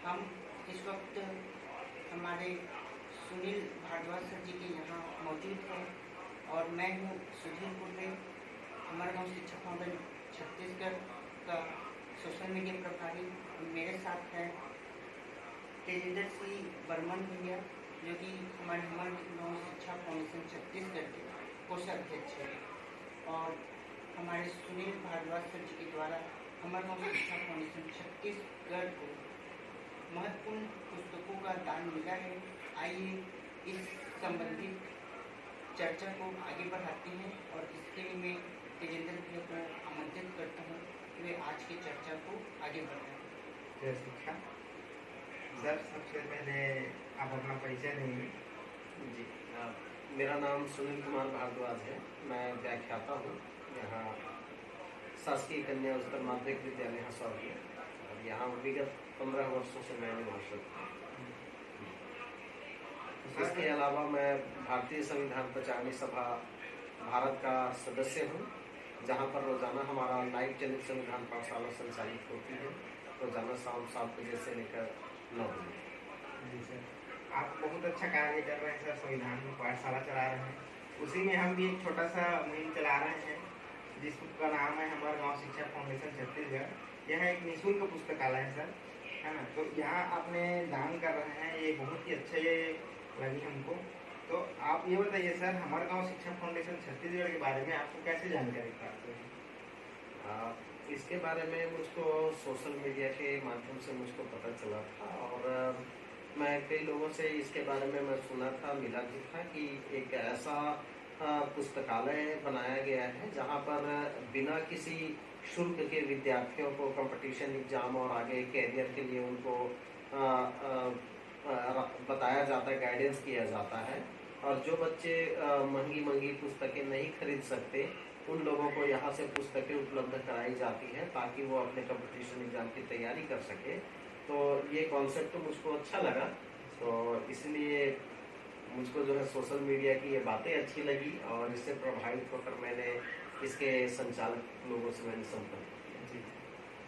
हम इस वक्त हमारे सुनील भारद्वाज सर जी के यहाँ मौजूद हैं और मैं हूँ सुधीरपुर में हमारा गाँव शिक्षा फाउंडेशन छत्तीसगढ़ का सोशल मीडिया प्रभारी। मेरे साथ हैं तेजेंद्र सिंह बर्मन भैया जो कि हमारे गाँव शिक्षा फाउंडेशन छत्तीसगढ़ के कोषाध्यक्ष हैं और हमारे सुनील भारद्वाज सर जी के द्वारा हमारे गाँव शिक्षा फाउंडेशन छत्तीसगढ़ को महत्वपूर्ण पुस्तकों का दान मिला है। आइए इस संबंधित चर्चा को आगे बढ़ाते हैं और इसके लिए मैं तेजेंद्र भैया को आमंत्रित करता हूँ कि वे आज की चर्चा को आगे बढ़ाएं। जय शिक्षा सर, सबसे पहले आप अपना परिचय देंगे। जी, मेरा नाम सुनील कुमार भारद्वाज है। मैं व्याख्याता हूँ यहाँ शासकीय कन्या उच्चतर माध्यमिक विद्यालय हसौली और यहाँ विगत 15 वर्षों से मैं निवासरत हूँ। इसके अलावा मैं भारतीय संविधान प्रचारणी सभा भारत का सदस्य हूँ, जहाँ पर रोजाना हमारा लाइव चलित संविधान पाठशाला संचालित होती है, रोजाना शाम 7 बजे से लेकर 9 बजे। जी सर, आप बहुत अच्छा कार्य कर रहे हैं सर, संविधान में पाठशाला चला रहे हैं। उसी में हम भी एक छोटा सा मुहिम चला रहे हैं जिसका नाम है हमारा गाँव शिक्षा फाउंडेशन छत्तीसगढ़। यह एक निःशुल्क पुस्तकालय है सर, है ना। तो यहाँ आपने दान कर रहे हैं, ये बहुत ही अच्छे लगी हमको। तो आप ये बताइए सर, हमारा गाँव शिक्षा फाउंडेशन छत्तीसगढ़ के बारे में आपको कैसे जानकारी प्राप्त हुई? इसके बारे में मुझको सोशल मीडिया के माध्यम से मुझको पता चला था और मैं कई लोगों से इसके बारे में मैं सुना था, मिला भी था कि एक ऐसा पुस्तकालय बनाया गया है जहाँ पर बिना किसी शुल्क के विद्यार्थियों को कंपटीशन एग्जाम और आगे कैरियर के लिए उनको बताया जाता है, गाइडेंस किया जाता है। और जो बच्चे महंगी पुस्तकें नहीं खरीद सकते उन लोगों को यहाँ से पुस्तकें उपलब्ध कराई जाती है ताकि वो अपने कंपटीशन एग्जाम की तैयारी कर सके। तो ये कॉन्सेप्ट तो मुझको अच्छा लगा, तो इसलिए मुझको जो है सोशल मीडिया की ये बातें अच्छी लगी और इससे प्रभावित होकर मैंने इसके संचालक लोगों से मैंने संपर्क किया। जी,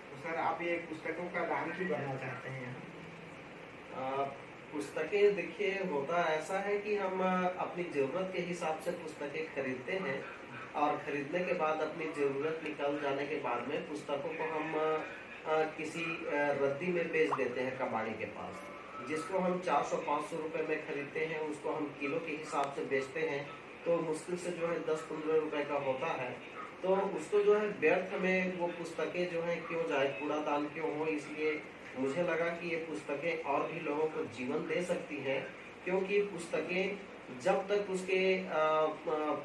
तो सर आप ये पुस्तकों का दान क्यों करना चाहते हैं यहाँ? पुस्तकें देखिए, होता ऐसा है कि हम अपनी ज़रूरत के हिसाब से पुस्तकें खरीदते हैं और खरीदने के बाद अपनी ज़रूरत निकल जाने के बाद में पुस्तकों को हम किसी रद्दी में बेच देते हैं कबाड़ी के पास। जिसको हम 400-500 रुपये में खरीदते हैं उसको हम किलो के हिसाब से बेचते हैं, तो मुश्किल से जो है 10-15 रुपये का होता है। तो उसको जो है व्यर्थ में वो पुस्तकें जो है क्यों जाए, कूड़ादान क्यों हो। इसलिए मुझे लगा कि ये पुस्तकें और भी लोगों को जीवन दे सकती हैं, क्योंकि पुस्तकें जब तक उसके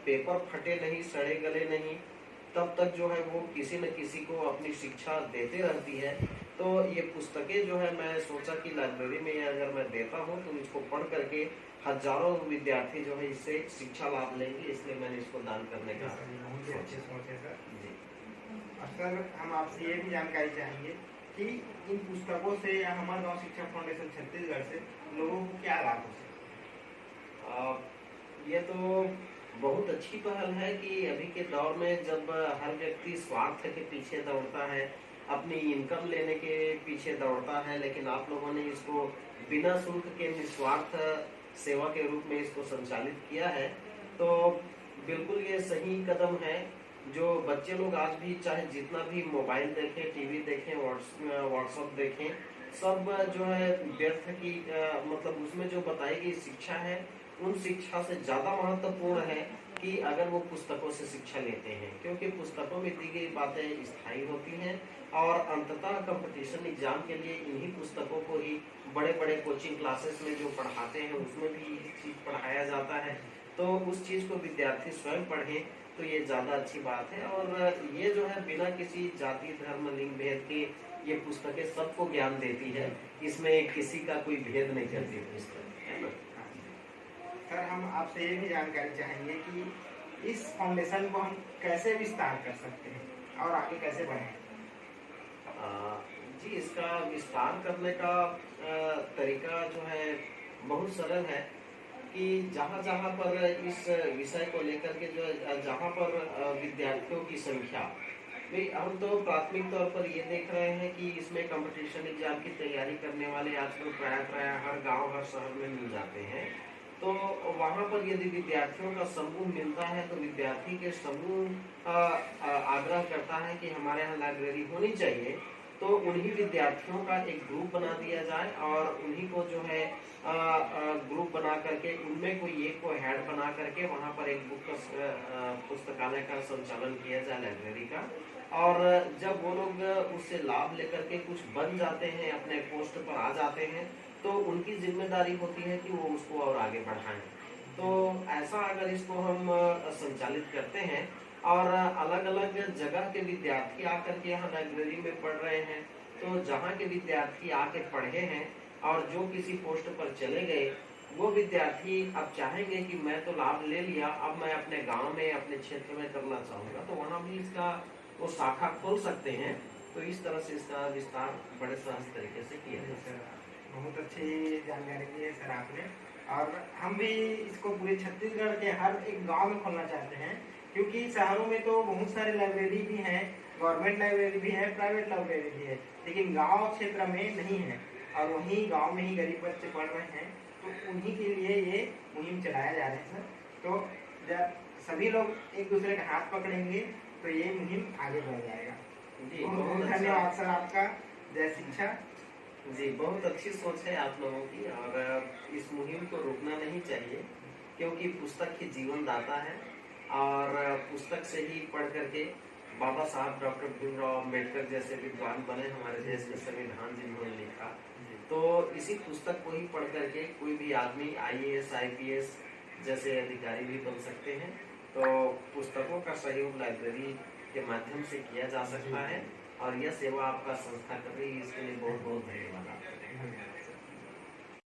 पेपर फटे नहीं, सड़े गले नहीं, तब तक जो है वो किसी न किसी को अपनी शिक्षा देते रहती है। तो ये पुस्तकें जो है मैं सोचा कि लाइब्रेरी में अगर मैं देता हूँ तो इसको पढ़ करके हजारों विद्यार्थी जो है इससे शिक्षा लाभ लेंगे, इसलिए मैंने इसको दान करने का बहुत ही अच्छे सोच है सर जी। और सर हम आपसे ये भी जानकारी चाहेंगे कि इन पुस्तकों से या हमारे गाँव शिक्षा फाउंडेशन छत्तीसगढ़ से लोगों को क्या लाभ हो सकता? ये तो बहुत अच्छी पहल है कि अभी के दौर में जब हर व्यक्ति स्वार्थ के पीछे दौड़ता है, अपनी इनकम लेने के पीछे दौड़ता है, लेकिन आप लोगों ने इसको बिना शुल्क के निस्वार्थ सेवा के रूप में इसको संचालित किया है, तो बिल्कुल ये सही कदम है। जो बच्चे लोग आज भी चाहे जितना भी मोबाइल देखें, टीवी देखें, व्हाट्सएप देखें, सब जो है व्यर्थ की मतलब उसमें जो बताई गई शिक्षा है उन शिक्षा से ज्यादा महत्वपूर्ण है कि अगर वो पुस्तकों से शिक्षा लेते हैं, क्योंकि पुस्तकों में दी गई बातें स्थायी होती हैं और अंततः कंपटीशन एग्जाम के लिए इन्हीं पुस्तकों को ही बड़े बड़े कोचिंग क्लासेस में जो पढ़ाते हैं उसमें भी यही चीज पढ़ाया जाता है। तो उस चीज को विद्यार्थी स्वयं पढ़े तो ये ज्यादा अच्छी बात है। और ये जो है बिना किसी जाति, धर्म, लिंग भेद के ये पुस्तकें सबको ज्ञान देती है, इसमें किसी का कोई भेद नहीं करती पुस्तक, है ना। सर हम आपसे ये भी जानकारी चाहेंगे कि इस फाउंडेशन को हम कैसे विस्तार कर सकते हैं और आगे कैसे बढ़ाएं? जी, इसका विस्तार करने का तरीका जो है बहुत सरल है कि जहाँ पर इस विषय को लेकर के जो जहाँ पर विद्यार्थियों की संख्या भाई हम तो प्राथमिक तौर पर ये देख रहे हैं कि इसमें कंपटीशन एग्जाम की तैयारी करने वाले आजकल प्राय हर गांव हर शहर में मिल जाते हैं। तो वहां पर यदि विद्यार्थियों का समूह मिलता है तो विद्यार्थी के समूह आग्रह करता है कि हमारे यहाँ लाइब्रेरी होनी चाहिए, तो उन्हीं विद्यार्थियों का एक ग्रुप बना दिया जाए और उन्हीं को जो है ग्रुप बना करके उनमें कोई एक को हेड बना करके वहां पर एक बुक पुस्तकालय का संचालन किया जाए, लाइब्रेरी का। और जब वो लोग उससे लाभ लेकर के कुछ बन जाते हैं, अपने पोस्ट पर आ जाते हैं, तो उनकी जिम्मेदारी होती है कि वो उसको और आगे बढ़ाएं। तो ऐसा अगर इसको हम संचालित करते हैं और अलग अलग जगह के विद्यार्थी आकर के यहाँ लाइब्रेरी में पढ़ रहे हैं, तो जहाँ के विद्यार्थी आके पढ़े हैं और जो किसी पोस्ट पर चले गए, वो विद्यार्थी अब चाहेंगे कि मैं तो लाभ ले लिया, अब मैं अपने गांव में अपने क्षेत्र में करना चाहूंगा, तो वहाँ भी इसका वो शाखा खोल सकते हैं। तो इस तरह से इसका विस्तार बड़े सहज तरीके से किया जा सकता है। बहुत अच्छी जानकारी दी है सर आपने। और हम भी इसको पूरे छत्तीसगढ़ के हर एक गांव में खोलना चाहते हैं, क्योंकि शहरों में तो बहुत सारे लाइब्रेरी भी हैं, गवर्नमेंट लाइब्रेरी भी है, प्राइवेट लाइब्रेरी भी है, लेकिन गांव क्षेत्र में नहीं है। और वहीं गांव में ही गरीब बच्चे पढ़ रहे हैं, तो उन्हीं के लिए ये मुहिम चलाया जा रहा है सर। तो जब सभी लोग एक दूसरे का हाथ पकड़ेंगे तो ये मुहिम आगे बढ़ जाएगा। बहुत बहुत धन्यवाद सर आपका। जय शिक्षा। जी, बहुत अच्छी सोच है आप लोगों की और इस मुहिम को रोकना नहीं चाहिए, क्योंकि पुस्तक ही जीवन दाता है और पुस्तक से ही पढ़ करके बाबा साहब डॉक्टर भीमराव अम्बेडकर जैसे विद्वान बने, हमारे देश के संविधान जिन्होंने लिखा। तो इसी पुस्तक को ही पढ़ करके कोई भी आदमी IAS IPS जैसे अधिकारी भी बन सकते हैं। तो पुस्तकों का सहयोग लाइब्रेरी के माध्यम से किया जा सकता है और यह सेवा आपका संस्था कर रही है, इसके लिए बहुत बहुत धन्यवाद।